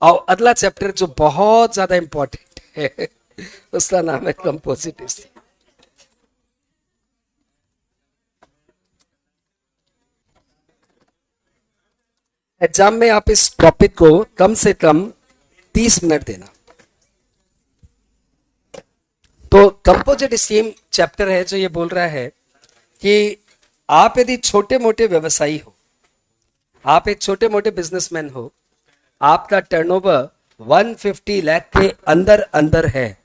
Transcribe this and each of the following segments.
और अगला चैप्टर जो बहुत ज्यादा इंपॉर्टेंट है उसका नाम है कंपोजिट स्टीम। एग्जाम में आप इस टॉपिक को कम से कम 30 मिनट देना। तो कंपोजिट स्टीम चैप्टर है जो ये बोल रहा है कि आप यदि छोटे मोटे व्यवसायी हो, आप एक छोटे मोटे बिजनेसमैन हो, आपका टर्नओवर 150 लाख के अंदर अंदर है,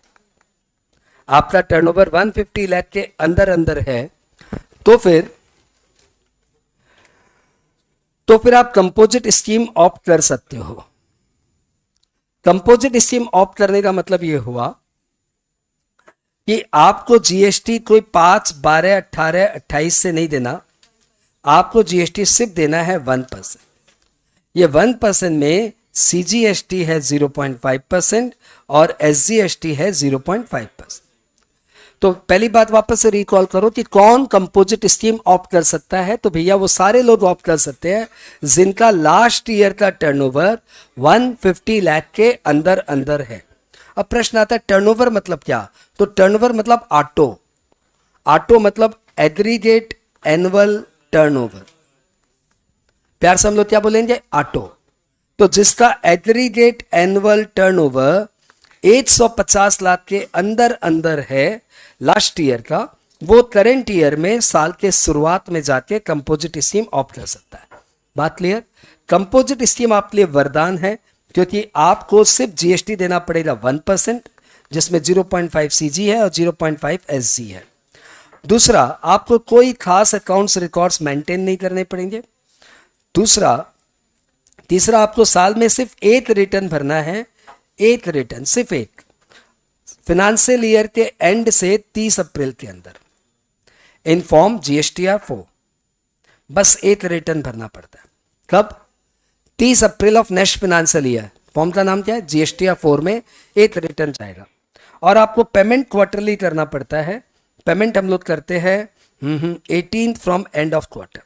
आपका टर्नओवर 150 लाख के अंदर अंदर है, तो फिर आप कंपोजिट स्कीम ऑप्ट कर सकते हो। कंपोजिट स्कीम ऑप्ट करने का मतलब यह हुआ कि आपको जीएसटी कोई 5, 12, 18, 28 से नहीं देना, आपको जीएसटी सिर्फ देना है 1%। ये 1% में सीजीएसटी है 0.5% और एसजीएसटी है 0.5%। तो पहली बात वापस से रिकॉल करो कि कौन कंपोजिट स्कीम ऑप्ट कर सकता है। तो भैया वो सारे लोग ऑप्ट कर सकते हैं जिनका लास्ट ईयर का टर्नओवर 150 लाख के अंदर अंदर है। अब प्रश्न आता है टर्नओवर मतलब क्या? तो टर्नओवर मतलब ऑटो मतलब एग्रीगेट एनुअल टर्नओवर। प्यार से हम लोग क्या बोलेंगे? ऑटो। तो जिसका एग्रीगेट एनुअल टर्नओवर 150 लाख के अंदर अंदर है लास्ट ईयर का, वो करंट ईयर में साल के शुरुआत में जाके कंपोजिट स्कीम ऑप्ट कर सकता है। बात क्लियर? कंपोजिट स्कीम आपके लिए वरदान है क्योंकि आपको सिर्फ जीएसटी देना पड़ेगा 1%, जिसमें 0.5 सीजी है और 0.5 एसजी है। दूसरा, आपको कोई खास अकाउंट्स रिकॉर्ड्स मेंटेन नहीं करने पड़ेंगे। तीसरा, आपको साल में सिर्फ एक रिटर्न भरना है, एक रिटर्न, सिर्फ एक, फाइनेंशियल ईयर के एंड से 30 अप्रैल के अंदर, इन फॉर्म जीएसटीआर 4। बस एक रिटर्न भरना पड़ता है। कब? 30 अप्रैल of next financial year. Form का नाम क्या है? जीएसटीआर 4 में एक रिटर्न जाएगा। और आपको पेमेंट क्वार्टरली करना पड़ता है। पेमेंट हम लोग करते हैं 18th from end of quarter.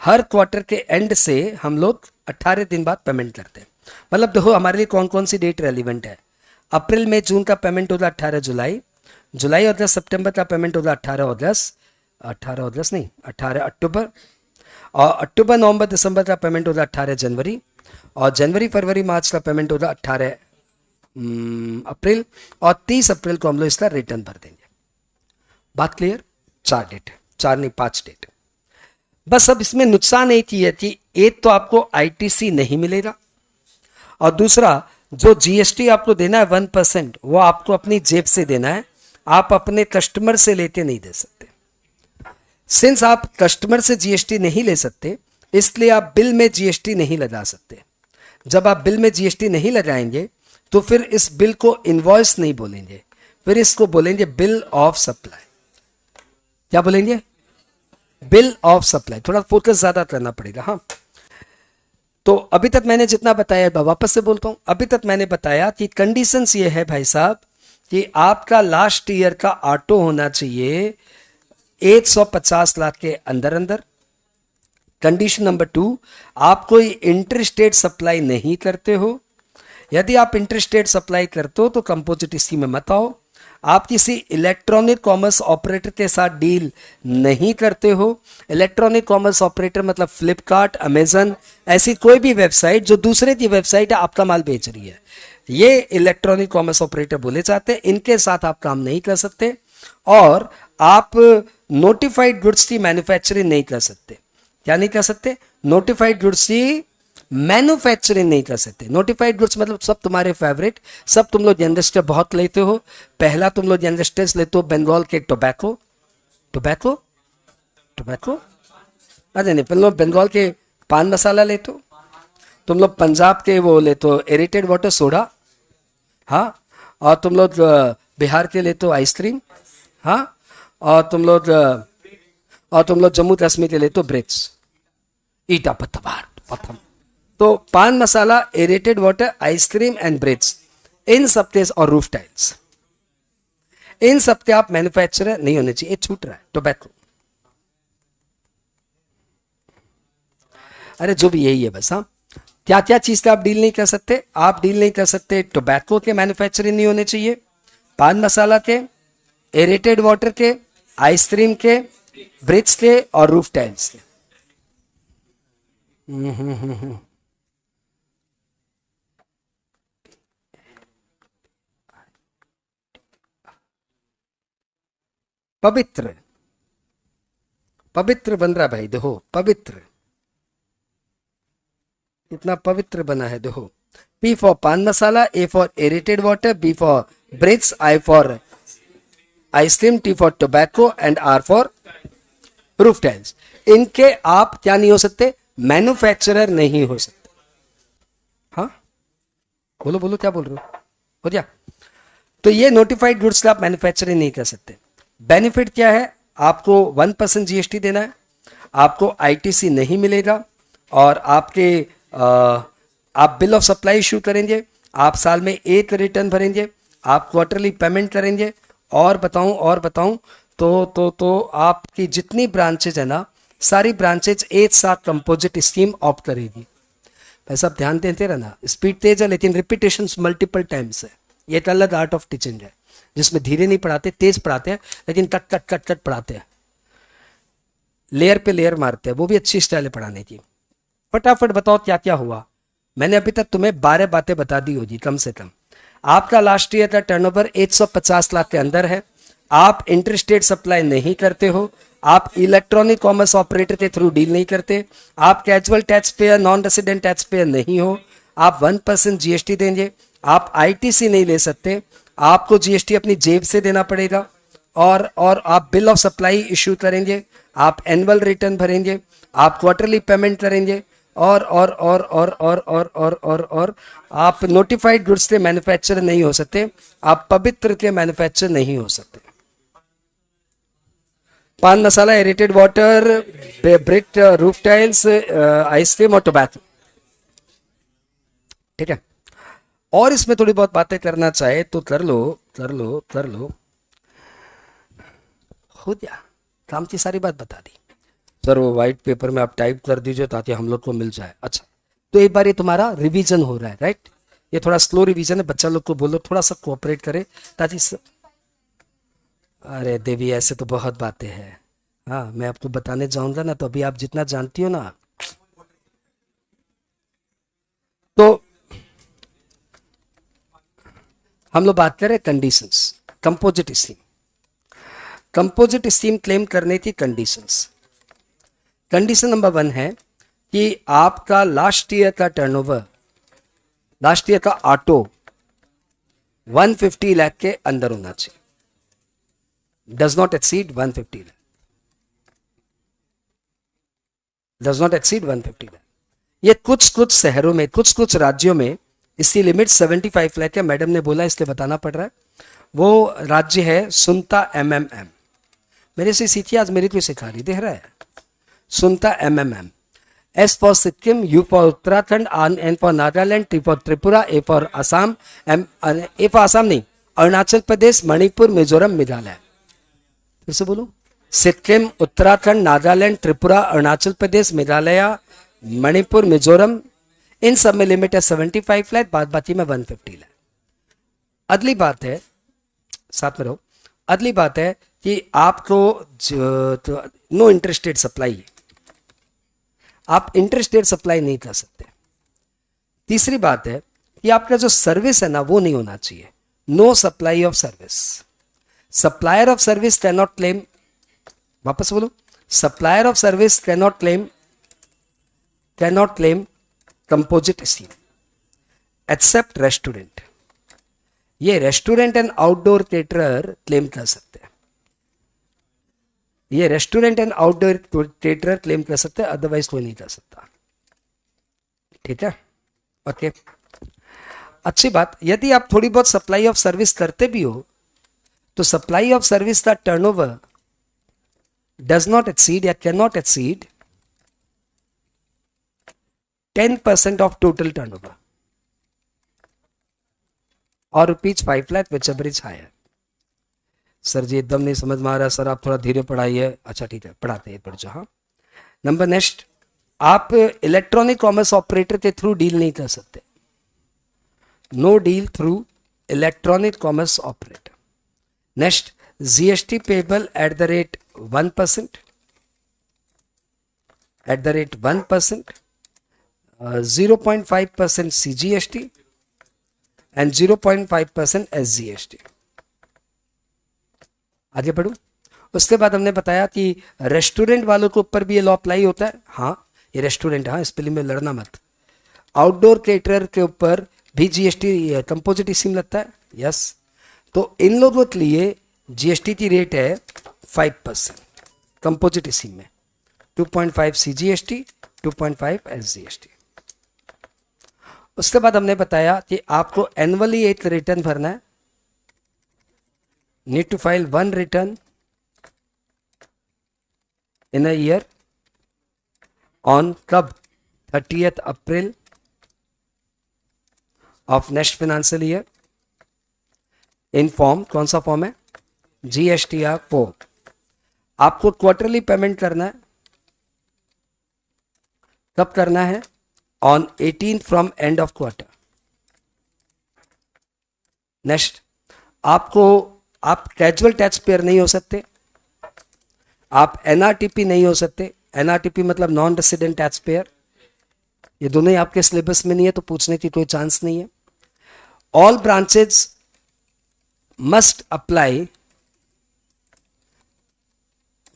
Her quarter के एंड से हम लोग 18 दिन बाद पेमेंट करते हैं। मतलब देखो हमारे लिए कौन कौन सी डेट रेलिवेंट है। अप्रैल मई जून का पेमेंट होगा 18 जुलाई, जुलाई अगस्त सितंबर का पेमेंट होगा 18 अक्टूबर, और अक्टूबर नवंबर दिसंबर का पेमेंट होगा 18 जनवरी, और जनवरी फरवरी मार्च का पेमेंट होगा 18 अप्रैल, और 30 अप्रैल को हम लोग इसका रिटर्न भर देंगे। बात क्लियर? 4 डेट, 4 नहीं 5 डेट। बस अब इसमें नुकसान एक ही है कि एक तो आपको आईटीसी नहीं मिलेगा, और दूसरा जो जीएसटी आपको देना है 1%, वो आपको अपनी जेब से देना है, आप अपने कस्टमर से लेते नहीं दे सकते। सिंस आप कस्टमर से जीएसटी नहीं ले सकते, इसलिए आप बिल में जीएसटी नहीं लगा सकते। जब आप बिल में जीएसटी नहीं लगाएंगे तो फिर इस बिल को इनवॉइस नहीं बोलेंगे, फिर इसको बोलेंगे बिल ऑफ सप्लाई। क्या बोलेंगे? Bill of supply. थोड़ा फोकस ज्यादा करना पड़ेगा। हाँ, तो अभी तक मैंने जितना बताया, वापस से बोलता हूं, अभी तक मैंने बताया कि कंडीशंस ये है भाई साहब कि आपका लास्ट ईयर का ऑटो होना चाहिए 150 लाख के अंदर अंदर। कंडीशन नंबर 2, आप कोई इंटरस्टेट सप्लाई नहीं करते हो। यदि आप इंटरस्टेट सप्लाई करते हो तो कंपोजिट स्कीम में मत आओ। आप किसी इलेक्ट्रॉनिक कॉमर्स ऑपरेटर के साथ डील नहीं करते हो। इलेक्ट्रॉनिक कॉमर्स ऑपरेटर मतलब फ्लिपकार्ट, अमेजन, ऐसी कोई भी वेबसाइट जो दूसरे की वेबसाइट है आपका माल बेच रही है, ये इलेक्ट्रॉनिक कॉमर्स ऑपरेटर बोले जाते हैं। इनके साथ आप काम नहीं कर सकते। और आप नोटिफाइड गुड्स की मैन्युफैक्चरिंग नहीं कर सकते। क्या नहीं कर सकते? नोटिफाइड गुड्स की मैन्युफैक्चरिंग नहीं कर सकते। नोटिफाइड गुड्स मतलब सब तुम्हारे फेवरेट, सब तुम लोग यंगस्टर बहुत लेते हो। पहला तुम लोग यंगस्टर्स लेते हो बंगाल के टोबैको, अरे नहीं, तुम लोग बंगाल के पान मसाला लेते हो, तुम लोग पंजाब के वो लेते हो एरेटेड वाटर सोडा, हाँ, और तुम लोग बिहार के लेते हो आइसक्रीम, हाँ, और तुम लोग जम्मू कश्मीर के लेते हो ब्रेड्स, ईटा पत्थर। तो paan masala, aerated water, ice cream and breads, इन सब के, और रूफ टाइल्स, इन सब के आप मैन्युफैक्चरर नहीं होने चाहिए। छूट रहा है टोबैको, अरे जो भी यही है बस। हाँ, क्या क्या चीज से आप डील नहीं कर सकते? आप डील नहीं कर सकते टोबैको के मैन्युफैक्चरिंग नहीं होने चाहिए, पान मसाला के, एरेटेड वाटर के, आइसक्रीम के, ब्रिक्स के और रूफ टाइल्स के। पवित्र, पवित्र बन रहा भाई, देखो पवित्र, इतना पवित्र बना है देखो। P for paan masala, A for aerated water, B for bricks, I for ice cream, T for tobacco and R for roof tiles. इनके आप क्या नहीं हो सकते? मैन्युफैक्चरर नहीं हो सकते। हाँ बोलो बोलो, क्या बोल रहे हो गया? तो ये नोटिफाइड गुड्स का आप मैन्युफैक्चरिंग नहीं कर सकते। बेनिफिट क्या है? आपको 1% जीएसटी देना है, आपको आईटीसी नहीं मिलेगा, और आपके आप बिल ऑफ सप्लाई इशू करेंगे, आप साल में एक रिटर्न भरेंगे, आप क्वार्टरली पेमेंट करेंगे, और बताऊं तो आपकी जितनी ब्रांचेज है ना, सारी ब्रांचेज एक साथ कंपोजिट स्कीम ऑप्ट करेगी। वैसे आप ध्यान देते रहना, स्पीड तेज है लेकिन रिपीटेशन मल्टीपल टाइम्स है। ये एक अलग आर्ट ऑफ टीचिंग है जिसमें धीरे नहीं पढ़ाते, तेज पढ़ाते हैं, लेकिन कट कट कट कट पढ़ाते हैं, लेयर पे लेयर मारते हैं। वो भी अच्छी स्टाइल है पढ़ाने की। फटाफट बताओ क्या क्या हुआ। मैंने अभी तक तुम्हें 12 बातें बता दी होगी कम से कम। आपका लास्ट ईयर का टर्नओवर 150 लाख के अंदर है, आप इंटरस्टेट सप्लाई नहीं करते हो, आप इलेक्ट्रॉनिक कॉमर्स ऑपरेटर के थ्रू डील नहीं करते, आप casual tax payer, non resident tax payer नहीं हो, आप 1% जीएसटी देंगे, आप आईटीसी नहीं ले सकते, आपको जीएसटी अपनी जेब से देना पड़ेगा, और आप बिल ऑफ सप्लाई इशू करेंगे, आप एनुअल रिटर्न भरेंगे, आप क्वार्टरली पेमेंट करेंगे, और आप नोटिफाइड गुड्स के मैन्युफैक्चरर नहीं हो सकते, आप पवित्र के मैन्युफैक्चरर नहीं हो सकते। Paan masala, aerated water, brick, roof tiles, ice cream और टोबैको, ठीक है। और इसमें थोड़ी बहुत बातें करना चाहे तो कर लो, कर लो, कर लो, हो गया, काम की सारी बात बता दी। सर वो व्हाइट पेपर में आप टाइप कर दीजिए ताकि हम लोग को मिल जाए। अच्छा, तो एक बार ये तुम्हारा रिवीजन हो रहा है, राइट? ये थोड़ा स्लो रिवीजन है, बच्चा लोग को बोलो थोड़ा सा कोऑपरेट करे ताकि अरे देवी ऐसे तो बहुत बातें हैं। हाँ, मैं आपको बताने जाऊंगा ना तो अभी आप जितना जानती हो ना, तो हम लोग बात करें conditions. Composite scheme, composite scheme claim करने की कंडीशंस। कंडीशन नंबर 1 है कि आपका लास्ट ईयर का टर्नओवर, लास्ट ईयर का ऑटो 150 लाख के अंदर होना चाहिए, does not exceed 150 lakh, does not exceed 150 lakh. ये कुछ कुछ शहरों में, कुछ कुछ राज्यों में इसकी लिमिट 75 लाख है। मैडम ने बोला इसलिए बताना पड़ रहा है। वो राज्य है सुनता एमएमएम। मेरे से सीखिए, आज मेरी कोई सिखा रही, देख रहा है, सुनता एमएमएम। S for Sikkim, U for Uttarakhand, N for Nagaland, T for Tripura, A for Assam, A for Assam नहीं, अरुणाचल प्रदेश, मणिपुर, मिजोरम, मेघालय। फिर से बोलो, सिक्किम, उत्तराखंड, नागालैंड, त्रिपुरा, अरुणाचल प्रदेश, मेघालय, मणिपुर, मिजोरम, इन सब में लिमिट है 75 लाख, बाद बाकी में 150 लाख। अगली बात है, साथ में रहो, अगली बात है कि आपको नो इंटरेस्टेड सप्लाई, आप इंटरेस्टेड सप्लाई नहीं कर सकते। तीसरी बात है कि आपका जो सर्विस है ना वो नहीं होना चाहिए, no supply of service. Supplier of service can not claim, वापस बोलो, supplier of service can not claim composite scheme except restaurant. ये restaurant and outdoor caterer claim कर सकते हैं, ये restaurant and outdoor caterer claim कर सकते हैं, अदरवाइज कोई नहीं कर सकता, ठीक है? ओके, अच्छी बात। यदि आप थोड़ी बहुत सप्लाई ऑफ सर्विस करते भी हो तो सप्लाई ऑफ सर्विस का टर्नओवर डज नॉट एक्सीड या can not exceed 10% of total turnover और रुपीज 5 लाख विच एवरेज हायर। सर जी एकदम नहीं समझ में आ रहा, सर आप थोड़ा धीरे पढ़ाइए। अच्छा ठीक है, पढ़ाते हैं, पढ़ जाओ। हाँ, नंबर नेक्स्ट, आप इलेक्ट्रॉनिक कॉमर्स ऑपरेटर के थ्रू डील नहीं कर सकते, no deal through electronic commerce operator. Next, GST payable at the rate 1%, at the rate 1%, 0.5% CGST and 0.5% SGST। आगे बढ़ू। उसके बाद हमने बताया कि रेस्टोरेंट वालों के ऊपर भी ये लॉ अप्लाई होता है। हाँ, ये रेस्टोरेंट, हाँ स्पेलिंग में लड़ना मत। आउटडोर केटरर के ऊपर भी जीएसटी कंपोजिट स्कीम लगता है। यस, तो इन लोगों के लिए जीएसटी की रेट है 5% कंपोजिट स्कीम में, 2.5 CGST, 2.5 SGST। उसके बाद हमने बताया कि आपको एनुअली एक रिटर्न भरना है, need to file 1 return in a year on कब 30th April of next financial year in form, कौन सा फॉर्म है, GSTR 4। आपको क्वार्टरली पेमेंट करना है, कब करना है, on 18 from end of quarter. Next, आप कैजुअल टैक्स पेयर नहीं हो सकते, आप एनआरटीपी नहीं हो सकते। एनआरटीपी मतलब नॉन रेसिडेंट टैक्स पेयर, ये दोनों ही आपके सिलेबस में नहीं है तो पूछने की कोई चांस नहीं है। All branches must apply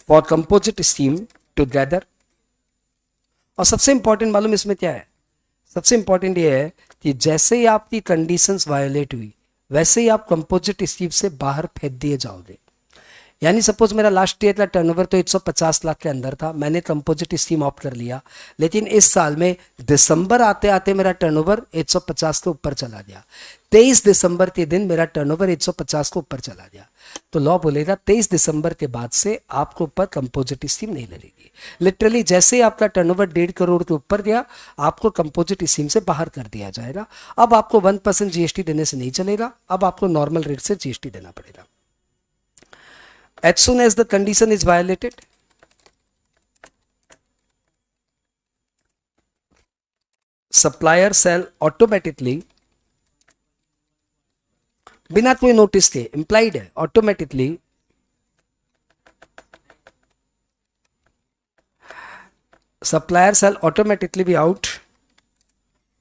for composite scheme together. और सबसे इंपॉर्टेंट मालूम इसमें क्या है, सबसे इंपॉर्टेंट ये है कि जैसे ही आपकी कंडीशंस वायोलेट हुई वैसे ही आप कंपोजिट स्कीम से बाहर फेंक दिए जाओगे। यानी सपोज मेरा लास्ट ईयर का टर्नओवर तो 150 लाख के अंदर था, मैंने कंपोजिट स्कीम ऑप्ट कर लिया, लेकिन इस साल में दिसंबर आते आते मेरा टर्नओवर 150 के ऊपर चला गया। 23 दिसंबर के दिन मेरा टर्नओवर 150 के ऊपर चला गया, तो लॉ बोलेगा 23 दिसंबर के बाद से आपके ऊपर कंपोजिट स्कीम नहीं लगेगी। लिटरली जैसे ही आपका टर्नओवर 1.5 करोड़ के ऊपर गया, आपको कंपोजिट स्कीम से बाहर कर दिया जाएगा। अब आपको 1% जीएसटी देने से नहीं चलेगा, अब आपको नॉर्मल रेट से जीएसटी देना पड़ेगा। As soon as the condition is violated, supplier shall automatically, बिना कोई नोटिस के, implied है, automatically supplier shall automatically be out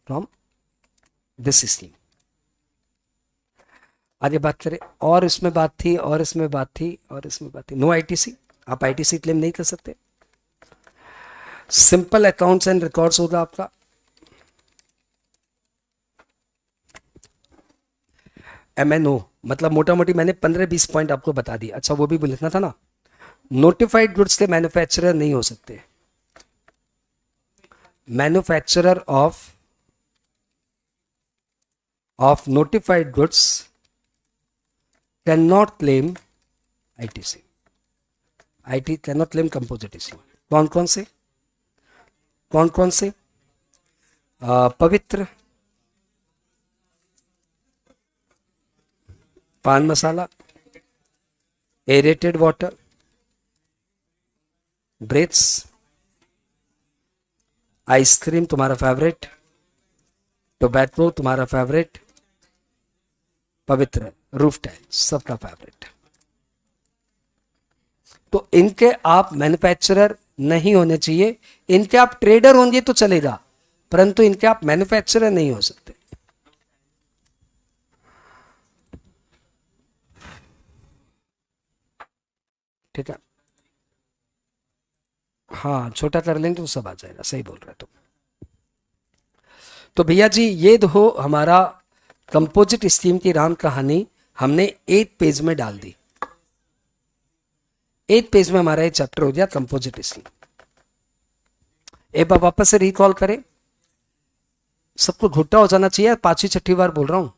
from this scheme। आगे बात करें, और इसमें बात थी, और इसमें बात थी, और इसमें बात थी। नो आईटीसी, आप आईटीसी क्लेम नहीं कर सकते। सिंपल अकाउंट्स एंड रिकॉर्ड्स होगा आपका। MNO मतलब मोटा मोटी मैंने 15-20 पॉइंट आपको बता दिया। अच्छा, वो भी लिखना था ना, नोटिफाइड गुड्स के मैन्युफैक्चरर नहीं हो सकते। Manufacturer of notified goods cannot claim ITC, IT cannot claim composite scheme। कौन कौन से पवित्र, पान masala, aerated water, breads, ice cream तुम्हारा फेवरेट, टोबैको तुम्हारा फेवरेट, पवित्र, रूफ टाइल सबका फेवरेट। तो इनके आप मैन्युफैक्चरर नहीं होने चाहिए। इनके आप ट्रेडर होंगे तो चलेगा, परंतु इनके आप मैन्युफैक्चरर नहीं हो सकते। ठीक है, हाँ छोटा कर लेंगे तो सब आ जाएगा। सही बोल रहे तुम। तो भैया जी ये दो हमारा कंपोजिट स्कीम की राम कहानी हमने 8 पेज में डाल दी। 8 पेज में हमारा ये चैप्टर हो गया कंपोजिट स्कीम। एक बार वापस से रिकॉल करें, सबको घुट्टा हो जाना चाहिए, 5वीं-6वीं बार बोल रहा हूं।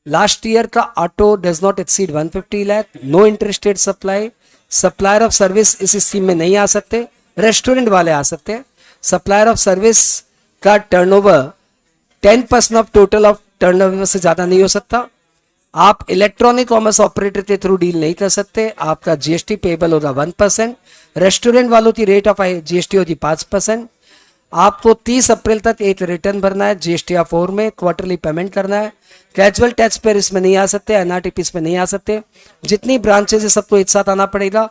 लास्ट ईयर का auto does not exceed 150 lakh, no interest rate supply, supplier of service इस स्कीम में नहीं आ सकते, रेस्टोरेंट वाले आ सकते हैं। सप्लायर ऑफ सर्विस का turnover 10% of total of turnover से ज्यादा नहीं हो सकता। आप इलेक्ट्रॉनिक कॉमर्स ऑपरेटर के थ्रू डील नहीं कर सकते। आपका जीएसटी पेबल होगा 1%, रेस्टोरेंट वालों की रेट ऑफ जीएसटी होगी 5%, आपको 30 अप्रैल तक एक रिटर्न भरना है जीएसटी 4 में, क्वार्टरली पेमेंट करना है। कैजुअल टैक्स पेयर इसमें नहीं आ सकते, एनआरटीपी इसमें नहीं आ सकते। जितनी ब्रांचेज है सबको एक साथ आना पड़ेगा।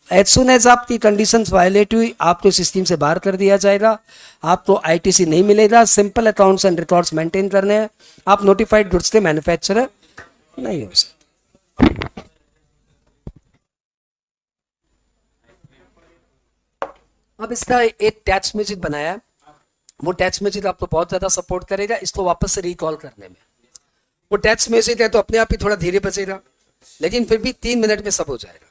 एज सुन एज आपकी कंडीशंस वायलेट हुई, आपको इस स्कीम से बाहर कर दिया जाएगा। आपको आईटीसी नहीं मिलेगा। Simple accounts and records maintain करने हैं। आप नोटिफाइड गुड्स के मैन्युफैक्चरर नहीं हो सकते। अब इसका एक टैक्स म्यूजिक बनाया है, वो टैक्स म्यूजिक आपको बहुत ज्यादा सपोर्ट करेगा इसको वापस से रिकॉल करने में। वो टैक्स म्यूजिक है तो अपने आप ही थोड़ा धीरे बजेगा, लेकिन फिर भी 3 मिनट में सब हो जाएगा।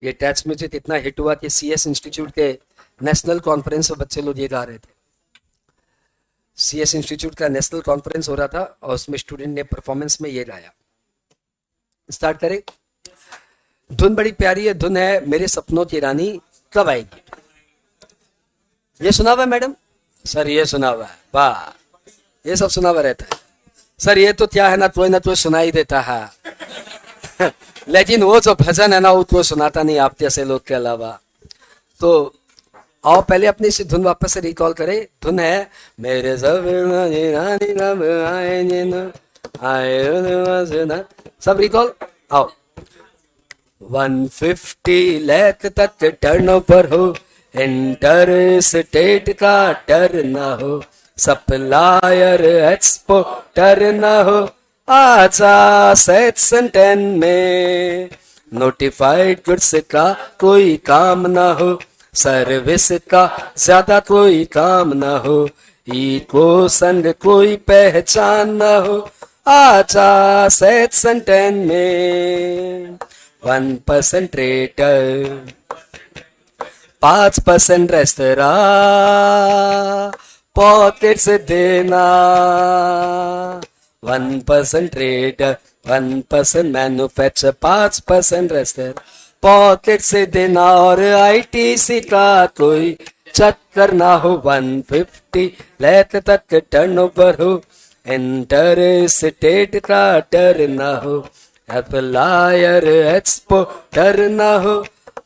ये टैक्स म्यूजिक इतना हिट हुआ कि सीएस इंस्टीट्यूट के नेशनल कॉन्फ्रेंस में बच्चे लोग ये गा रहे थे। सीएस इंस्टीट्यूट का नेशनल कॉन्फ्रेंस हो रहा था और उसमें स्टूडेंट ने परफॉर्मेंस में ये गाया। स्टार्ट करें। धुन बड़ी प्यारी है, धुन है मेरे सपनों की रानी कब आएगी। ये सुना हुआ है मैडम? सर ये सुना हुआ है, वाह, ये सब सुना हुआ रहता है सर। ये तो क्या है ना तो सुनाई देता है लेकिन वो जो भजन है ना वो तो सुनाता नहीं आप जैसे लोग के अलावा। तो आओ पहले अपनी इस धुन वापस से रिकॉल करें। धुन है मेरे सब रिकॉल। आओ 150 लाख तक टर्नओवर हो, इंटर स्टेट का डर ना हो, सप्लायर एक्सपोर्टर ना हो, आजा सेक्शन 10 में नोटिफाइड गुड्स का कोई काम ना हो, सर्विस का ज्यादा कोई काम ना हो, इको संग कोई पहचान ना हो, आजा सेक्शन 10 में 1% रेटर 5% रेस्तरा पॉकेट से देना, 1% रेटर 1% मैन्युफैक्चर 5% रेस्टर पॉकेट से देना, और आईटीसी का कोई चक्कर ना हो, 150 लाख तक टर्नओवर हो, इंटर स्टेट का डर ना हो, एप्लायर एक्सपोर्टर ना हो,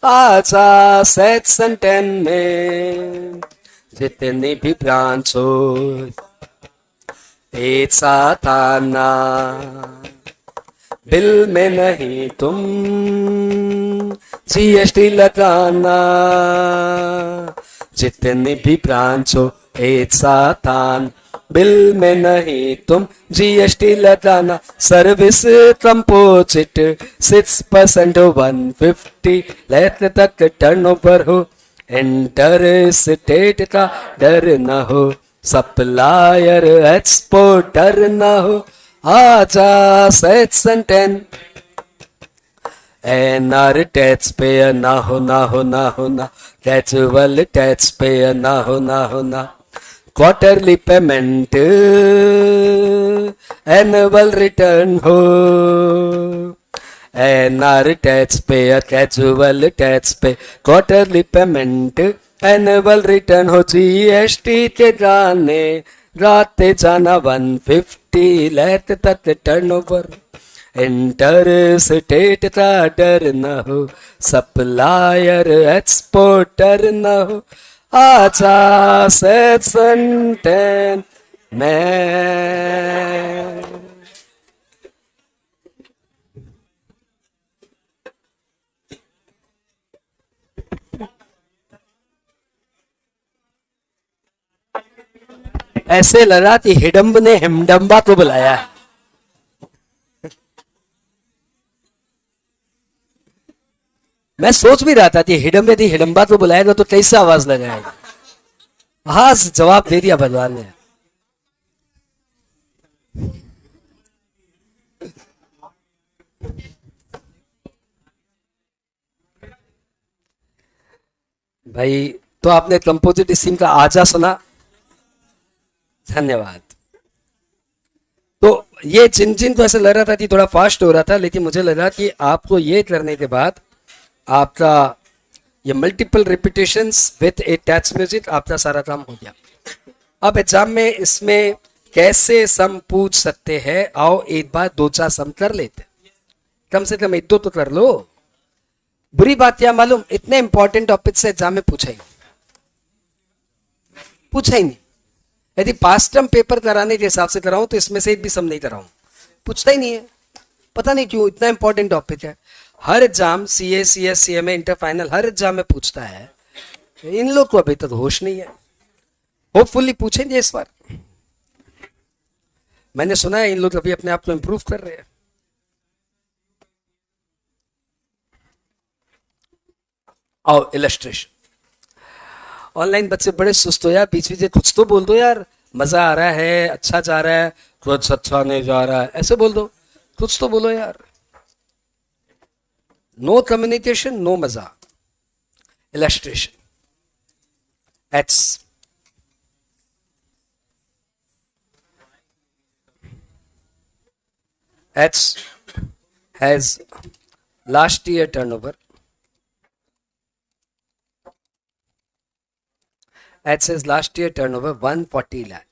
आजा सेक्शन 10 में जितनी भी ब्रांच हो एक साथ आना, बिल में नहीं तुम जीएसटी लगाना, जितनी भी ब्रांच हो एक साथ आना, बिल में नहीं तुम जीएसटी लगाना, सर्विस कंपोजिट 6% हो, 150 लाख तक टर्नओवर हो, इंटर स्टेट का डर न हो, सप्लायर एक्सपोर्टर न हो, आजा सेक्शन 10 एनआर टैक्स पेयर ना हो ना हो ना हो ना, कैजुअल टैक्स पेयर ना हो ना हो ना, क्वार्टरली पेमेंट एनुअल रिटर्न हो, NR tax payer casual tax pay quarterly payment annual return हो, जीएसटी के गाने गाते जाना, 150 लाख तक टर्नओवर, इंटर स्टेट का डर न हो, सप्लायर एक्सपोर्टर न हो, आजा सेक्शन 10 में। ऐसे लगा कि हिडम्ब ने हिमडम्बा को बुलाया है। मैं सोच भी रहा था कि हिडम्ब यदि हिडम्बा को बुलाएगा तो कैसे आवाज लगाएगा। हाँ जवाब दे दिया भगवान ने। भाई तो आपने कंपोजिट स्कीम का आजा सुना, धन्यवाद। तो ये जिन जिन को ऐसे लग रहा था कि थोड़ा फास्ट हो रहा था, लेकिन मुझे लगा कि आपको ये करने के बाद आपका ये multiple repetitions with a touch music, आपका सारा काम हो गया। अब एग्जाम में इसमें कैसे सम पूछ सकते हैं, आओ एक बार दो चार सम कर लेते, कम से कम एक दो तो कर लो। बुरी बात क्या मालूम, इतने इंपॉर्टेंट टॉपिक से एग्जाम में पूछा ही नहीं। यदि पास्ट टर्म पेपर कराने के हिसाब से कराऊं तो इसमें से एक भी सम नहीं कराऊं, पूछता ही नहीं है। पता नहीं क्यों, इतना इंपॉर्टेंट टॉपिक है। हर exam CA, CS, CMA, inter final हर एग्जाम में पूछता है, इन लोग को अभी तक होश नहीं है। होपफुली पूछेंगे इस बार। मैंने सुना है इन लोग अभी अपने आप को इंप्रूव कर रहे हैं। और इलस्ट्रेशन, ऑनलाइन बच्चे बड़े सुस्त हो यार, बीच बीच कुछ तो बोल दो यार, मजा आ रहा है, अच्छा जा रहा है, कुछ अच्छा नहीं जा रहा है, ऐसे बोल दो, कुछ तो बोलो यार। नो कम्युनिकेशन, नो मजा। Illustration, it's has last year turnover. H has last year turnover 140 lakh.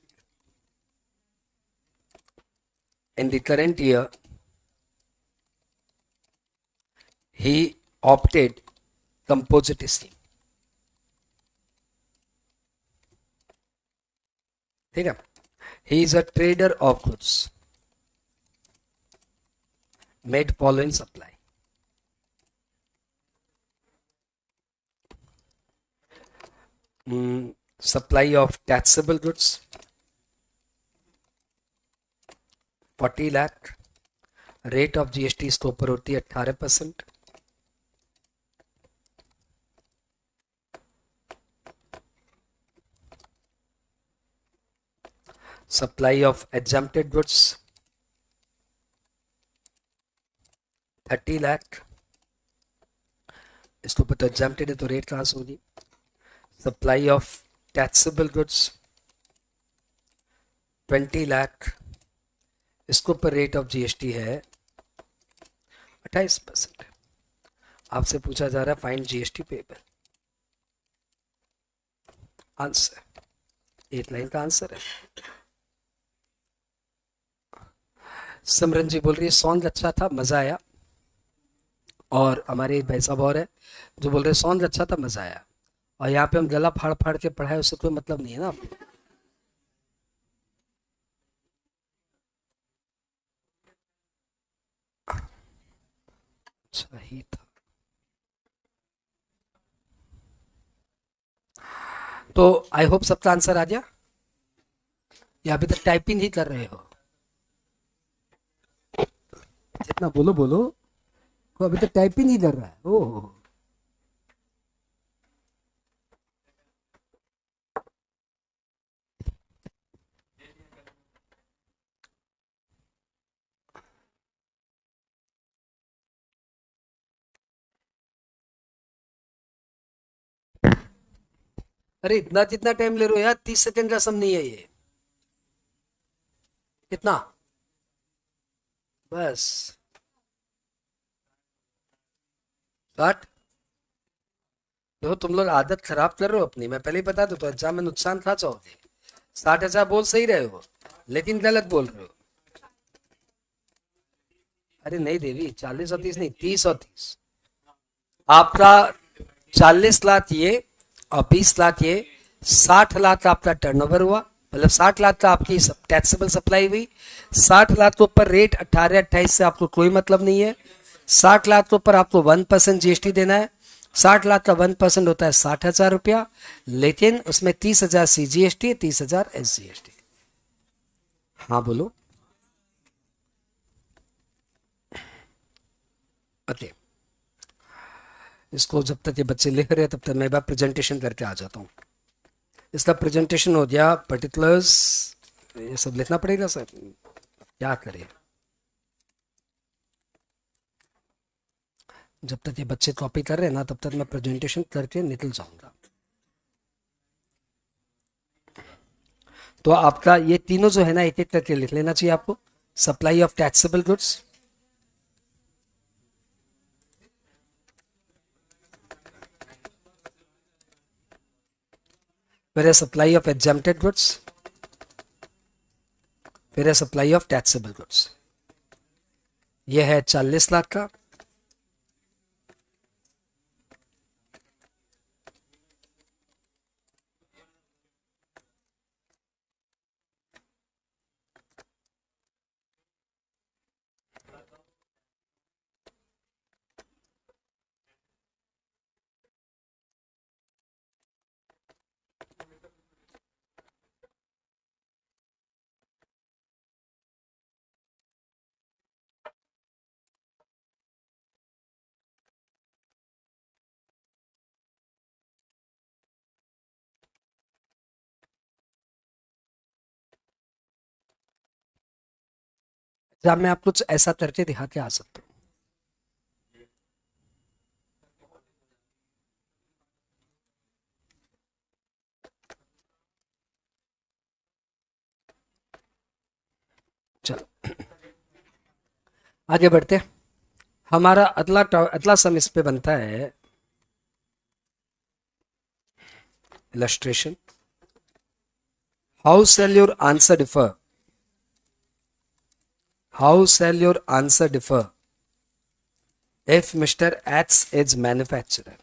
In the current year, he opted composite scheme. ठीक है, he is a trader of goods. Made following supply. Supply of taxable goods 40 lakh. Rate of GST इसके ऊपर होती है 18%। Supply of exempted goods 30 lakh. इसके ऊपर तो exempted है तो रेट कहां से होगी। Supply of taxable goods 20 lakh. इसके ऊपर रेट ऑफ जीएसटी है 28%। आपसे पूछा जा रहा है फाइंड जीएसटी पेबल। आंसर, एक लाइन का आंसर है। सिमरन जी बोल रही है सॉन्ग अच्छा था, मजा आया। और हमारे भाई साहब और है जो बोल रहे सॉन्ग अच्छा था, मजा आया। और यहाँ पे हम गला फाड़ फाड़ के पढ़ाए, उससे कोई मतलब नहीं है ना आपको। अच्छा ही था। तो आई होप सबका आंसर आ गया, या अभी तक टाइपिंग ही कर रहे हो। जितना बोलो बोलो, वो अभी तक टाइपिंग ही कर रहा है। ओह, अरे इतना जितना टाइम ले रहे हो यार, 30 सेकंड का सम नहीं है ये। कितना, बस 60। देखो तुम लोग आदत खराब कर रहे हो अपनी, मैं पहले ही बता दूं तो एग्जाम में नुकसान खा जाओगे। 60,000 बोल सही रहे हो, लेकिन गलत बोल रहे हो। अरे नहीं देवी, 40 और 30 नहीं, 30 और 30। आपका 40 लाख ये और 20 लाख ये, 60 लाख का आपका टर्नओवर हुआ, मतलब 60 लाख का आपकी टैक्सेबल सप्लाई हुई। 60 लाख के ऊपर रेट 18-28 से आपको कोई मतलब नहीं है। 60 लाख के ऊपर आपको 1% जीएसटी देना है। 60 लाख का 1% होता है 60,000 रुपया, लेकिन उसमें 30,000 CGST, 30,000 SGST। हाँ बोलो। ओके, इसको जब तक ये बच्चे लिख रहे हैं तब तक मैं बार प्रेजेंटेशन करके आ जाता हूँ। इसका प्रेजेंटेशन हो गया, पर्टिकुलर्स ये सब लिखना पड़ेगा सर, क्या करें। जब तक ये बच्चे कॉपी कर रहे हैं ना तब तक मैं प्रेजेंटेशन करके निकल जाऊंगा। तो आपका ये तीनों जो है ना एक एक करके लिख लेना चाहिए आपको। सप्लाई ऑफ टैक्सेबल गुड्स, फिर है सप्लाई ऑफ एग्जेम्प्टेड गुड्स, फिर है सप्लाई ऑफ टैक्सेबल गुड्स। ये है 40 लाख का, जहां मैं आप कुछ ऐसा करके दिखा के आ सकता हूं। चलो आगे बढ़ते हैं। हमारा अगला सम इस पे बनता है illustration. How shall your answer differ? How shall your answer differ if Mr. X is manufacturer?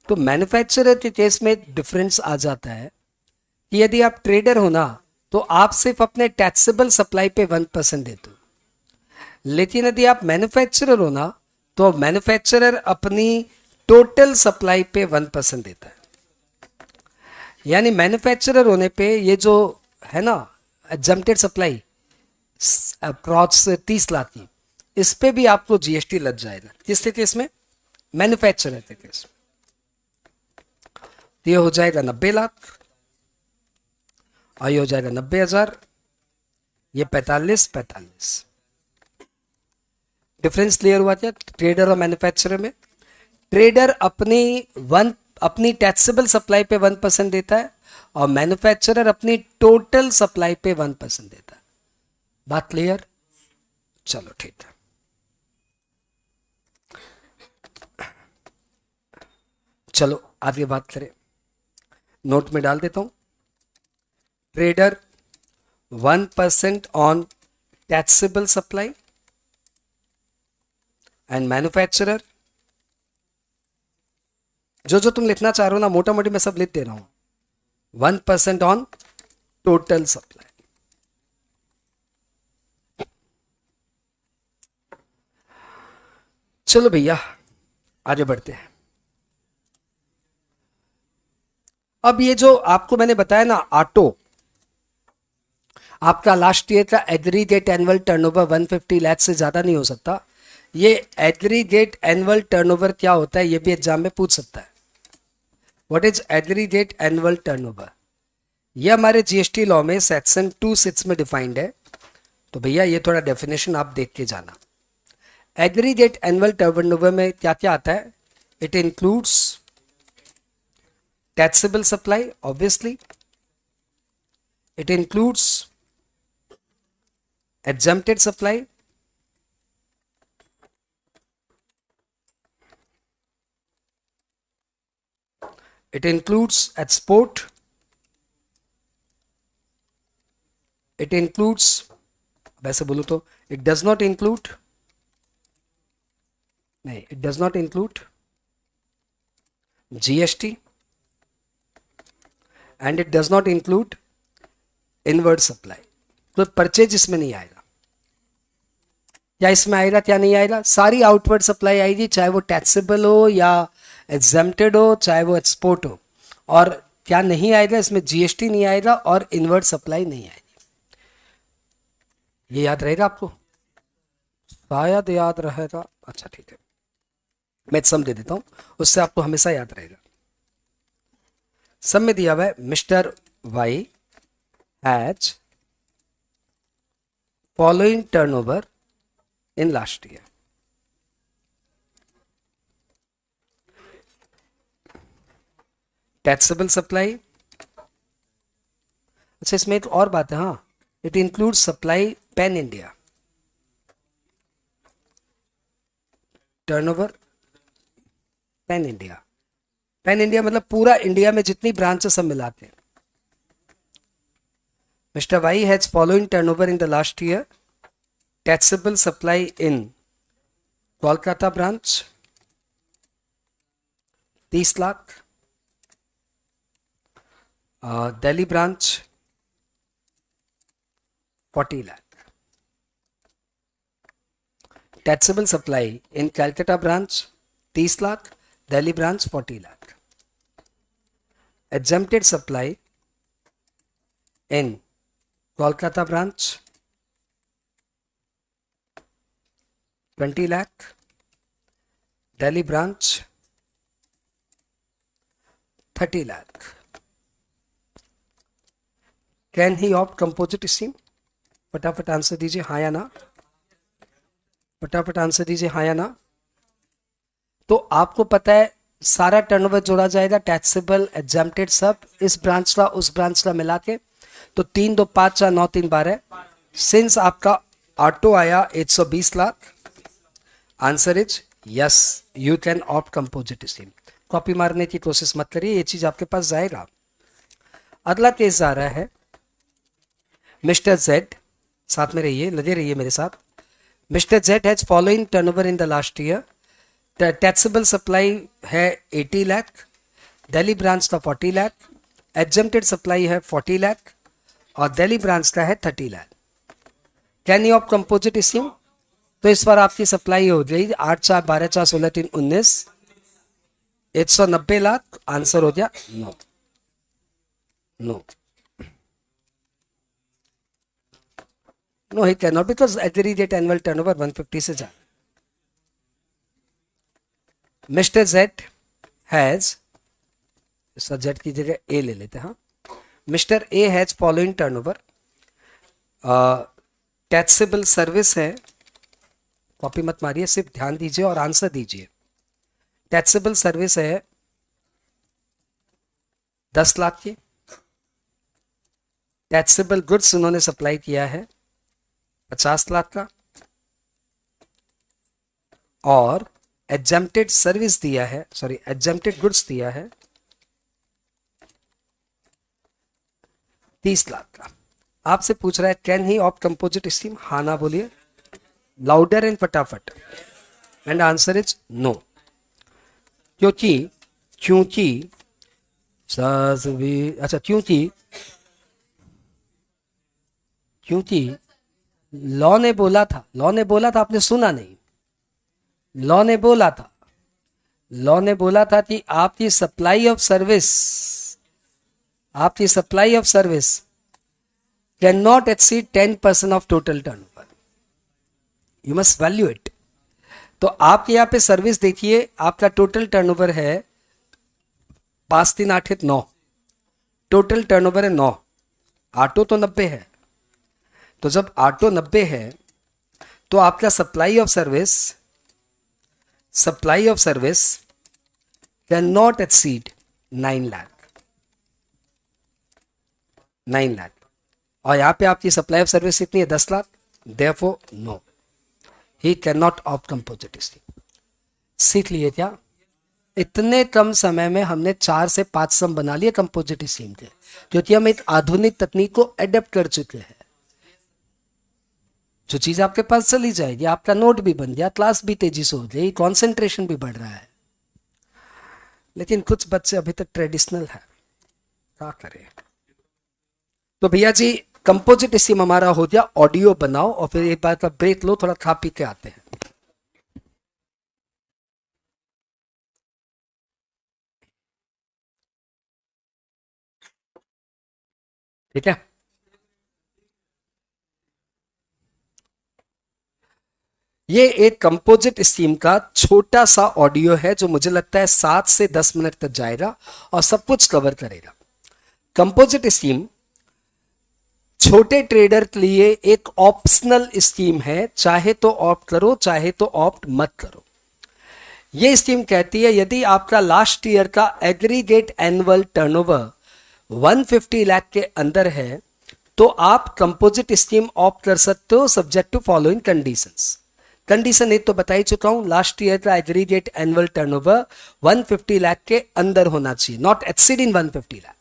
तो मैन्युफैक्चरर के केस में डिफरेंस आ जाता है कि यदि आप ट्रेडर हो ना तो आप सिर्फ अपने टैक्सेबल सप्लाई पे 1% देते हो, लेकिन यदि आप मैन्युफैक्चरर हो ना तो मैन्युफैक्चरर अपनी टोटल सप्लाई पे 1% देता है। यानी मैन्युफैक्चरर होने पे ये जो है ना एग्जम्प्टेड सप्लाई अप्रॉक्स 30 लाख की, इस पे भी आपको जीएसटी लग जाएगा। किसके केस में? मैन्युफैक्चरर के केस में। ये हो जाएगा 90 लाख और ये हो जाएगा 90,000, ये 45। डिफरेंस क्लियर हुआ क्या ट्रेडर और मैन्युफैक्चरर में? ट्रेडर अपनी टैक्सेबल सप्लाई पे 1% देता है और मैन्युफैक्चरर अपनी टोटल सप्लाई पे 1% देता है। बात क्लियर? चलो ठीक है। चलो आगे बात करें, नोट में डाल देता हूं। Trader 1% on taxable supply and manufacturer, जो तुम लिखना चाह रहे हो ना मोटा मोटी मैं सब लिख दे रहा हूं, 1% ऑन टोटल सप्लाई। चलो भैया आगे बढ़ते हैं। अब ये जो आपको मैंने बताया ना ऑटो, आपका लास्ट ईयर का एग्रीगेट एनुअल टर्नओवर 150 लाख से ज्यादा नहीं हो सकता। ये एग्रीगेट एनुअल टर्नओवर क्या होता है ये भी एग्जाम में पूछ सकता है। What is aggregate annual turnover? ये हमारे जीएसटी लॉ में सेक्शन 26 में डिफाइंड है। तो भैया ये थोड़ा डेफिनेशन आप देख के जाना। एग्रीगेट एनुअल टर्नओवर में क्या क्या आता है? It includes taxable supply, obviously. It includes exempted supply, it includes export, it includes, वैसे बोलूं तो it does not include, नहीं it does not include GST and it does not include inward supply. तो परचेज इसमें नहीं आएगा। क्या इसमें आएगा क्या नहीं आएगा? सारी आउटवर्ड सप्लाई आएगी, चाहे वो टैक्सेबल हो या एग्जेम्प्टेड हो, चाहे वो एक्सपोर्ट हो। और क्या नहीं आएगा इसमें? जीएसटी नहीं आएगा और इनवर्ड सप्लाई नहीं आएगी। ये याद रहेगा आपको? शायद याद रहेगा। अच्छा ठीक है, मैं सम दे देता हूं, उससे आपको हमेशा याद रहेगा। सम में दिया हुआ है mister Y has following turnover in last year. Taxable supply, अच्छा इसमें एक और बात है, हाँ, it includes supply pan India, turnover pan India, pan India मतलब पूरा इंडिया में जितनी ब्रांच सब मिलाते हैं. Mister Y has following turnover in the last year. Taxable supply in Kolkata branch 30 lakh, Delhi branch 40 lakh. Taxable supply in Calcutta branch 30 lakh, Delhi branch 40 lakh. Exempted supply in Kolkata branch 20 lakh, Delhi branch 30 lakh. Can he opt composite scheme? फटाफट answer दीजिए हाँ या ना. फटाफट answer दीजिए हाँ या ना. तो आपको पता है सारा टर्नओवर जोड़ा जाएगा, टैक्सेबल एग्जेम्प्टेड सब, इस ब्रांच का उस ब्रांच का मिला के. तो 3 2 5 4 9 3 12. सिंस आपका ऑटो आया 120 lakh, answer is yes, you can opt composite scheme. Copy मारने की कोशिश मत करिए, ये चीज आपके पास जाएगा. अगला केस आ रहा है मिस्टर जेड. साथ में रहिए, लगे रहिए मेरे साथ. Mister Z has following turnover in the last year. Taxable supply है 80 लाख, दिल्ली ब्रांच का 40 लाख, एग्जेम्प्टेड सप्लाई है 40 लाख और दिल्ली ब्रांच का है 30 lakh. Can you opt composite scheme? तो इस बार आपकी सप्लाई हो गई 8 4 12 4 16 3 19 190 लाख. आंसर हो गया no. No no he can not, because aggregate annual turnover 150 से ज्यादा. मिस्टर जेड हैज, जेड की जगह ए ले लेते हैं. हाँ, mister A has following turnover. Taxable service है, कॉपी मत मारिए, सिर्फ ध्यान दीजिए और आंसर दीजिए. टैक्सेबल सर्विस है 10 लाख की. टैक्सेबल गुड्स उन्होंने सप्लाई किया है 50 लाख का और एग्जेम्प्टेड सर्विस दिया है, सॉरी एग्जेम्प्टेड गुड्स दिया है 30 लाख का. आपसे पूछ रहा है can he opt composite scheme? हाँ ना बोलिए लाउडर एंड फटाफट. And answer is no. क्योंकि क्योंकि अच्छा क्योंकि लॉ ने बोला था, आपने सुना नहीं. लॉ ने बोला था कि आपकी supply of service can not exceed 10% of total turnover. You must value it. तो आपके यहां पे सर्विस देखिए, आपका टोटल टर्नओवर है 5 3 8 9. टोटल टर्नओवर है 9. ऑटो तो 90 है. तो जब ऑटो 90 है तो आपका supply of service can not exceed 9 lakh. और यहां पे आपकी सप्लाई ऑफ सर्विस कितनी है? 10 lakh. Therefore no, he can not opt composite scheme. सीख लिए क्या? इतने कम समय में हमने 4 से 5 सम बना लिए कंपोजिट स्कीम के, क्योंकि हम एक आधुनिक तकनीक को एडेप्ट कर चुके हैं. जो चीज आपके पास चली जाएगी, आपका नोट भी बन गया, क्लास भी तेजी से हो गई, कॉन्सेंट्रेशन भी बढ़ रहा है. लेकिन कुछ बच्चे अभी तक ट्रेडिशनल है, क्या करें. तो भैया जी कंपोजिट स्कीम हमारा हो गया. ऑडियो बनाओ और फिर एक बार का ब्रेक लो, थोड़ा खा पी के आते हैं. ठीक है. ये एक कंपोजिट स्कीम का छोटा सा ऑडियो है जो मुझे लगता है 7 से 10 मिनट तक जाएगा और सब कुछ कवर करेगा. कंपोजिट स्कीम छोटे ट्रेडर के लिए एक ऑप्शनल स्कीम है, चाहे तो ऑप्ट करो चाहे तो ऑप्ट मत करो. यह स्कीम कहती है यदि आपका लास्ट ईयर का एग्रीगेट एनुअल टर्नओवर 150 लाख के अंदर है तो आप कंपोजिट स्कीम ऑप्ट कर सकते हो, subject to following conditions. Condition 1 तो बता ही चुका हूं, लास्ट ईयर का एग्रीगेट एनुअल टर्नओवर 150 लाख के अंदर होना चाहिए, नॉट एक्सीडिंग 150 लाख।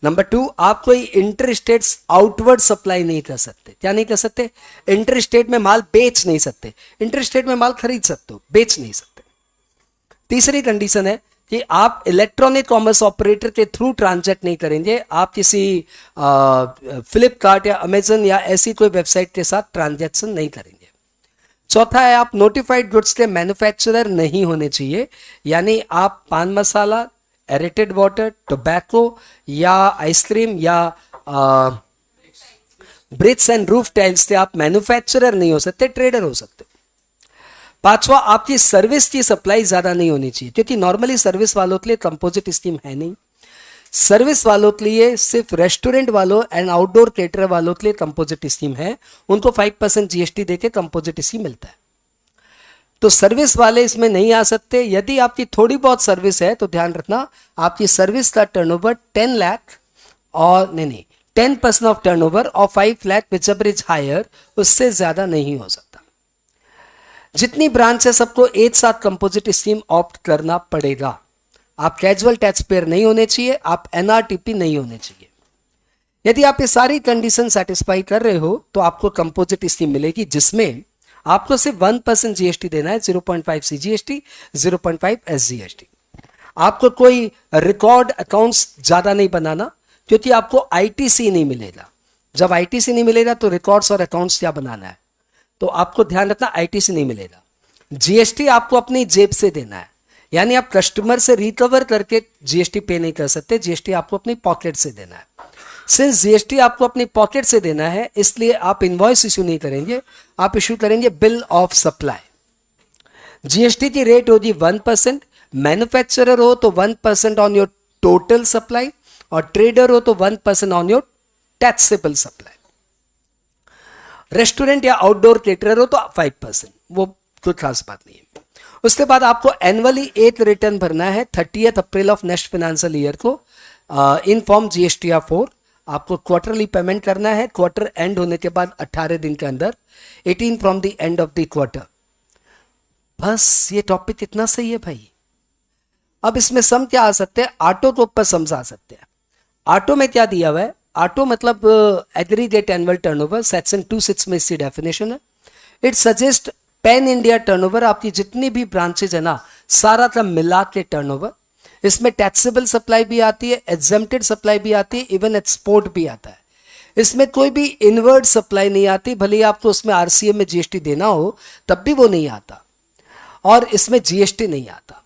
नंबर 2, आप कोई इंटर स्टेट आउटवर्ड सप्लाई नहीं कर सकते। क्या नहीं कर सकते? इंटर स्टेट में माल बेच नहीं सकते। इंटर स्टेट में माल खरीद सकते हो, बेच नहीं सकते। तीसरी कंडीशन है कि आप इलेक्ट्रॉनिक कॉमर्स ऑपरेटर के थ्रू ट्रांजैक्ट नहीं करेंगे, आप किसी फ्लिपकार्ट या अमेजन या ऐसी कोई वेबसाइट के साथ ट्रांजैक्शन नहीं करेंगे। चौथा है, आप नोटिफाइड गुड्स के मैन्युफैक्चरर नहीं होने चाहिए, यानी आप पान मसाला, एरेटेड वाटर, टोबैको या आइसक्रीम या ब्रिक्स एंड रूफ टाइल्स के आप मैन्युफैक्चरर नहीं हो सकते, ट्रेडर हो सकते। पांचवा, आपकी सर्विस की सप्लाई ज्यादा नहीं होनी चाहिए, क्योंकि नॉर्मली सर्विस वालों के लिए कंपोजिट स्कीम है नहीं। सर्विस वालों के लिए सिर्फ रेस्टोरेंट वालों एंड आउटडोर केटरर वालों के लिए कंपोजिट स्कीम है, उनको 5% जीएसटी देके कंपोजिट स्कीम मिलता है। तो सर्विस वाले इसमें नहीं आ सकते। यदि आपकी थोड़ी बहुत सर्विस है तो ध्यान रखना, आपकी सर्विस का टर्नओवर 10 लाख और नहीं 10% ऑफ टर्नओवर और 5 लाख विचएवर इज हायर, उससे ज्यादा नहीं हो सकता। जितनी ब्रांच है सबको एक साथ कंपोजिट स्कीम ऑप्ट करना पड़ेगा। आप कैजुअल टैक्स पेयर नहीं होने चाहिए, आप एनआरटीपी नहीं होने चाहिए। यदि आप ये सारी कंडीशन सेटिस्फाई कर रहे हो तो आपको कंपोजिट स्कीम मिलेगी, जिसमें आपको सिर्फ 1% जीएसटी देना है, 0.5 सीजीएसटी, 0.5 एसजीएसटी। आपको कोई रिकॉर्ड अकाउंट्स ज्यादा नहीं बनाना, क्योंकि आपको आईटीसी नहीं मिलेगा। जब आईटीसी नहीं मिलेगा तो रिकॉर्ड्स और अकाउंट्स क्या बनाना है, तो आपको ध्यान रखना आईटीसी नहीं मिलेगा। जीएसटी आपको अपनी जेब से देना है, यानी आप कस्टमर से रिकवर करके जीएसटी पे नहीं कर सकते, जीएसटी आपको अपनी पॉकेट से देना है। सिंस जीएसटी आपको अपनी पॉकेट से देना है, इसलिए आप इनवॉइस इशू नहीं करेंगे, आप इशू करेंगे बिल ऑफ सप्लाई। जीएसटी की रेट होगी 1%, मैन्युफैक्चरर हो तो 1% ऑन योर टोटल सप्लाई और ट्रेडर हो तो 1% on your taxable supply. Restaurant या आउटडोर केटरर हो तो 5%, वो कोई खास बात नहीं है। उसके बाद आपको एनुअली 8 रिटर्न भरना है 30 अप्रैल ऑफ नेक्स्ट फाइनेंशियल ईयर को इन फॉर्म जीएसटीआर 4। आपको क्वार्टरली पेमेंट करना है, क्वार्टर एंड होने के बाद 18 दिन के अंदर, 18 from the end of the quarter. बस ये टॉपिक इतना सही है भाई। अब इसमें सम क्या आ सकते हैं? ऑटो के ऊपर सम्स आ सकते हैं। ऑटो में क्या दिया हुआ है? ऑटो मतलब एग्रीगेट एनुअल टर्नओवर, सेक्शन 26 में इसकी डेफिनेशन है। It suggest pan India turnover, आपकी जितनी भी ब्रांचेज है ना, सारा का मिला के टर्नओवर। इसमें टैक्सेबल सप्लाई भी आती है, एग्जेम्प्टेड सप्लाई भी आती है, इवन एक्सपोर्ट भी आता है। इसमें कोई भी इनवर्ड सप्लाई नहीं आती, भले ही आपको उसमें आरसीए में जीएसटी देना हो तब भी वो नहीं आता, और इसमें जीएसटी नहीं आता।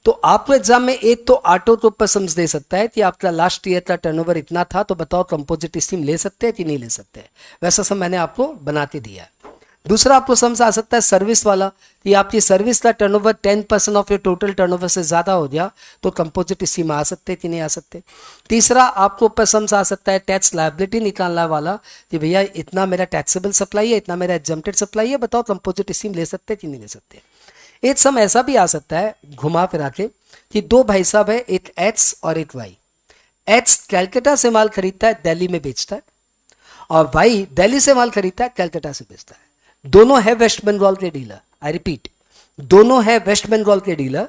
तो आपको एग्जाम में एक तो ऑटो के ऊपर समझ दे सकता है कि आपका लास्ट ईयर का टर्नओवर इतना था, तो बताओ कंपोजिट स्कीम ले सकते हैं कि नहीं ले सकते। वैसा सब मैंने आपको बना के दिया है। दूसरा आपको समझ आ सकता है सर्विस वाला, कि आपकी सर्विस का turnover 10% of your total turnover से ज्यादा हो गया तो कंपोजिट स्कीम आ सकते कि नहीं आ सकते। तीसरा आपको ऊपर समझ आ सकता है टैक्स लायबिलिटी निकालने वाला, कि भैया इतना मेरा टैक्सेबल सप्लाई है, इतना मेरा एग्जम्प्टेड सप्लाई है, बताओ कंपोजिट स्कीम ले सकते कि नहीं ले सकते। एक सम ऐसा भी आ सकता है घुमा फिरा के कि दो भाई साहब है, एक एक्स और एक वाई। एक्स कैलकाटा से माल खरीदता है, दिल्ली में बेचता है, और वाई दिल्ली से माल खरीदता है, कैलकाटा से बेचता है। दोनों है वेस्ट बंगाल के डीलर। आई रिपीट, दोनों है वेस्ट बंगाल के डीलर।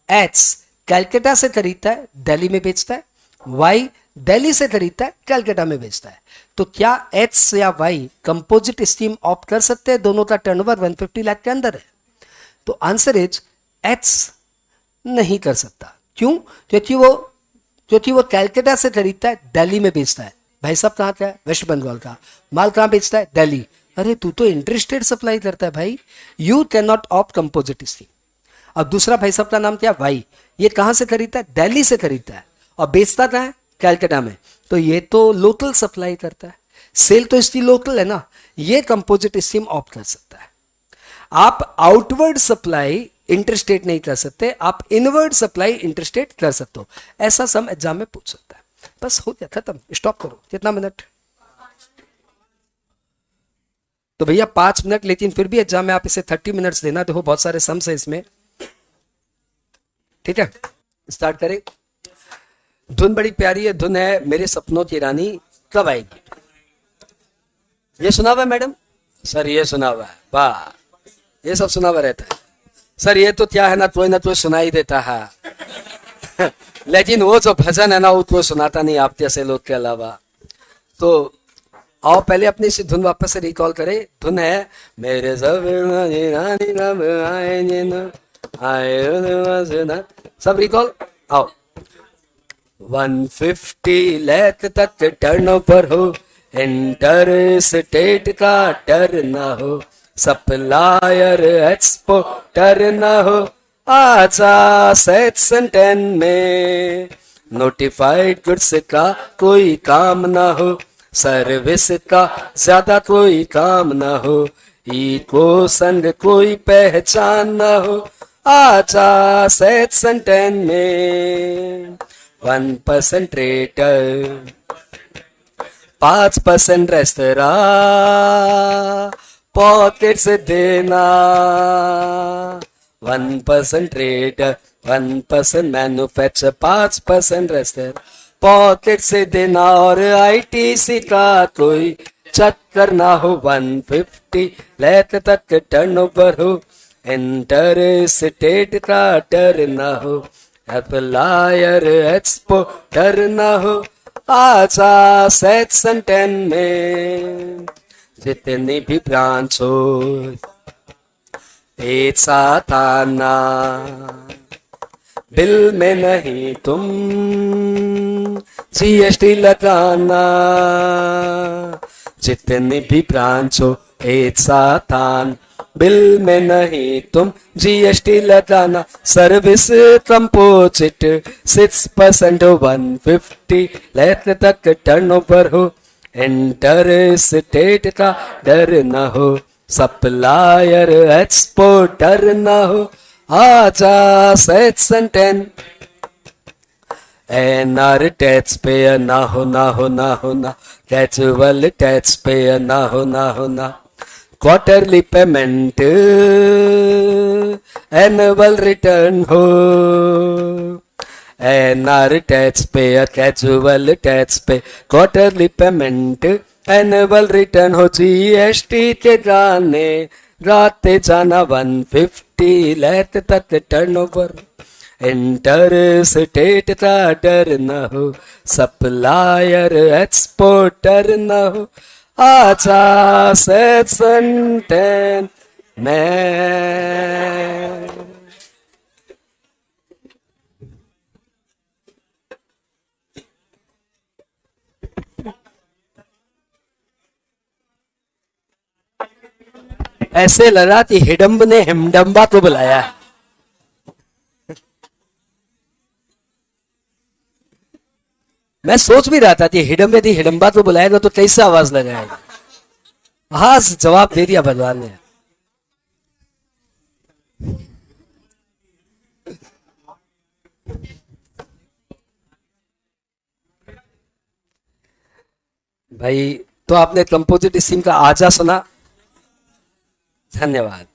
एक्स कैलकाटा से खरीदता है, दिल्ली में बेचता है, वाई दिल्ली से खरीदता है, कैलकाटा में बेचता है। तो क्या एक्स या वाई कंपोजिट स्कीम ऑप्ट कर सकते हैं? दोनों का टर्नओवर 150 लाख के अंदर है। तो आंसर इज एक्स नहीं कर सकता। क्यों? क्योंकि वो कैलकाटा से खरीदता है, दिल्ली में बेचता है। भाई साहब कहाँ का है? वेस्ट बंगाल का। माल कहाँ बेचता है? दिल्ली। अरे तू तो इंटरेस्टेड सप्लाई करता है भाई, you can not opt composite scheme. अब दूसरा भाई साहब का नाम क्या? वाई। ये कहां से खरीदता है? दिल्ली से खरीदता है, और बेचता कहां है? कैलकाटा में। तो ये तो लोकल सप्लाई करता है, सेल तो इसकी लोकल है ना, ये कंपोजिट स्कीम ऑप्ट कर सकता है। आप आउटवर्ड सप्लाई इंटरस्टेट नहीं कर सकते, आप इनवर्ड सप्लाई इंटरस्टेट कर सकते हो। ऐसा सम एग्जाम में पूछ सकता है। बस हो गया, खत्म। स्टॉप करो। कितना मिनट? तो भैया 5 मिनट, लेकिन फिर भी एग्जाम में आप इसे 30 मिनट्स देना। देखो बहुत सारे सम्स है इसमें, ठीक है। स्टार्ट करें। धुन बड़ी प्यारी है, धुन है मेरे सपनों की रानी, कब आएगी? ये सुना हुआ है मैडम? सर ये सुना हुआ है, वाह। ये सब सुना हुआ रहता है। सर ये तो क्या है ना तो सुनाई देता है लेकिन वो जो भजन है ना वो तो सुनाता नहीं आप जैसे लोग के अलावा। तो आओ पहले अपनी इसी धुन वापस से रिकॉल करें। धुन है मेरे सब रिकॉल। आओ 150 लाख तक टर्नओवर हो, इंटर स्टेट का डर ना हो, सप्लायर एक्सपोर्टर ना हो, आजा सेक्शन 10 में नोटिफाइड गुड्स का कोई काम ना हो, सर्विस का ज्यादा कोई काम ना हो, इको संग कोई पहचान ना हो, आजा सेक्शन 10 में 1% ट्रेडर 5% रेस्तरा पॉकेट से देना, 1% ट्रेडर 1% मैन्युफैक्चर 5% रेस्तरा पॉकेट से देना, और आईटीसी का कोई चक्कर ना हो, 150 लाख तक टर्नओवर हो, इंटर स्टेट का डर ना हो, सप्लायर एक्सपोर्टर ना हो, आजा सेक्शन 10 में जितनी भी ब्रांच हो एक साथ आना, बिल में नहीं तुम जीएसटी लगाना, जितनी भी ब्रांच हो एक साथ आना, बिल में नहीं तुम जीएसटी लगाना, सर्विस कंपोजिट 6% हो, 150 लाख तक टर्नओवर हो, इंटर स्टेट का डर न हो, सप्लायर एक्सपोर्टर न हो, आजा सेक्शन 10 एनआर टैक्स पेयर ना हो ना हो ना हो ना, कैजुअल टैक्स पेयर ना हो ना हो ना, क्वार्टरली पेमेंट एनुअल रिटर्न हो, NR tax payer casual tax pay quarterly payment annual return हो, जीएसटी के गाने राते जाना, 150 लाख तक टर्नओवर, इंटर स्टेट का डर न हो, सप्लायर एक्सपोर्टर न हो, आजा सेक्शन 10 में। ऐसे लगा कि हिडम्ब ने हिमडम्बा को बुलाया। मैं सोच भी रहा था कि हिडम्ब यदि हिडम्बा को बुलाएगा तो कैसे आवाज लगाएगा। हाँ जवाब दे दिया भगवान ने। भाई तो आपने कंपोजिट स्कीम का आजा सुना, धन्यवाद।